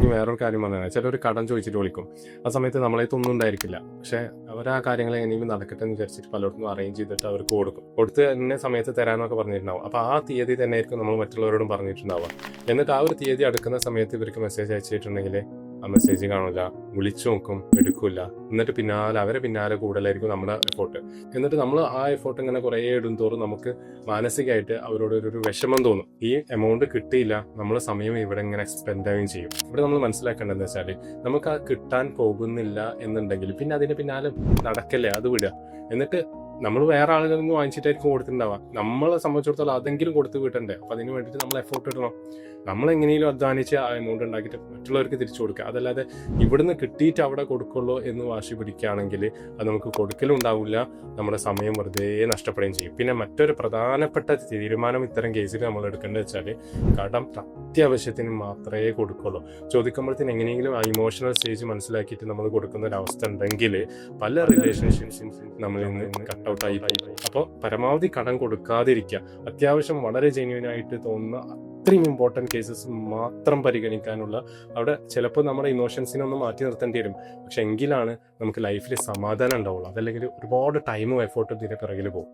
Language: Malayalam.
ഇനി വേറൊരു കാര്യം പറഞ്ഞാൽ ചിലർ കടം ചോദിച്ചിട്ട് വിളിക്കും. ആ സമയത്ത് നമ്മളേത്തൊന്നും ഉണ്ടായിരിക്കില്ല. പക്ഷെ അവർ ആ കാര്യങ്ങൾ എങ്ങനെയെങ്കിലും നടക്കട്ടെ എന്ന് വിചാരിച്ചിട്ട് പലയിടത്തും അറേഞ്ച് ചെയ്തിട്ട് അവർക്ക് കൊടുക്കും. കൊടുത്ത് ഇന്ന സമയത്ത് തരാമെന്നൊക്കെ പറഞ്ഞിട്ടുണ്ടാവും. അപ്പോൾ ആ തീയതി തന്നെ ആയിരിക്കും നമ്മൾ മറ്റുള്ളവരോടും പറഞ്ഞിട്ടുണ്ടാവുക. എന്നിട്ട് ആ ഒരു തീയതി അടുക്കുന്ന സമയത്ത് ഇവർക്ക് മെസ്സേജ് അയച്ചിട്ടുണ്ടെങ്കിൽ ആ മെസ്സേജ് കാണില്ല, വിളിച്ചു നോക്കും, എടുക്കില്ല. എന്നിട്ട് അവരെ പിന്നാലെ കൂടുതലായിരിക്കും നമ്മുടെ എഫോർട്ട്. എന്നിട്ട് നമ്മൾ ആ എഫോർട്ട് ഇങ്ങനെ കുറേ ഇടും തോറും നമുക്ക് മാനസികമായിട്ട് അവരോട് ഒരു വിഷമം തോന്നും. ഈ എമൗണ്ട് കിട്ടിയില്ല, നമ്മൾ സമയം ഇവിടെ ഇങ്ങനെ സ്പെൻഡ് ആവുകയും ചെയ്യും. ഇവിടെ നമ്മൾ മനസ്സിലാക്കേണ്ടതെന്ന് വെച്ചാൽ നമുക്ക് ആ കിട്ടാൻ പോകുന്നില്ല എന്നുണ്ടെങ്കിൽ പിന്നെ അതിന് പിന്നാലെ നടക്കല്ലേ, അത് വിടുക. എന്നിട്ട് നമ്മൾ വേറെ ആളുകളിൽ നിന്ന് വാങ്ങിച്ചിട്ടായിരിക്കും കൊടുത്തിട്ടുണ്ടാവുക. നമ്മളെ സംബന്ധിച്ചിടത്തോളം അതെങ്കിലും കൊടുത്ത് വിട്ടണ്ടേ. അപ്പം അതിന് വേണ്ടിയിട്ട് നമ്മൾ എഫോർട്ട് ഇടണം. നമ്മൾ എങ്ങനെയും അധ്വാനിച്ച് ആ എമൗണ്ട് ഉണ്ടാക്കിയിട്ട് മറ്റുള്ളവർക്ക് തിരിച്ചു കൊടുക്കുക. അതല്ലാതെ ഇവിടുന്ന് കിട്ടിയിട്ട് അവിടെ കൊടുക്കുള്ളൂ എന്ന് വാശി പിടിക്കുകയാണെങ്കിൽ അത് നമുക്ക് കൊടുക്കലും ഉണ്ടാവില്ല, നമ്മുടെ സമയം വെറുതെ നഷ്ടപ്പെടുകയും ചെയ്യും. പിന്നെ മറ്റൊരു പ്രധാനപ്പെട്ട തീരുമാനം ഇത്തരം കേസിൽ നമ്മൾ എടുക്കേണ്ടത് വെച്ചാൽ കടം അത്യാവശ്യത്തിന് മാത്രമേ കൊടുക്കുള്ളൂ. ചോദിക്കുമ്പോഴത്തേന് എങ്ങനെയെങ്കിലും ആ ഇമോഷണൽ സ്റ്റേജ് മനസ്സിലാക്കിയിട്ട് നമ്മൾ കൊടുക്കുന്ന ഒരു അവസ്ഥ ഉണ്ടെങ്കിൽ പല റിലേഷൻഷിപ്സും നമ്മളിൽ നിന്ന് കട്ടൗട്ടായി പോകും. അപ്പോൾ പരമാവധി കടം കൊടുക്കാതിരിക്കുക. അത്യാവശ്യം വളരെ ജെന്യൂൻ ആയിട്ട് തോന്നുന്ന അത്രയും ഇമ്പോർട്ടൻറ്റ് കേസസ് മാത്രം പരിഗണിക്കാനുള്ള, അവിടെ ചിലപ്പോൾ നമ്മുടെ ഇമോഷൻസിനൊന്നും മാറ്റി നിർത്തേണ്ടി വരും. പക്ഷെ എങ്കിലാണ് നമുക്ക് ലൈഫിൽ സമാധാനം ഉണ്ടാവുള്ളൂ. അതല്ലെങ്കിൽ ഒരുപാട് ടൈമും എഫോർട്ടും ഇതിൻ്റെ പിറകിൽ പോകും.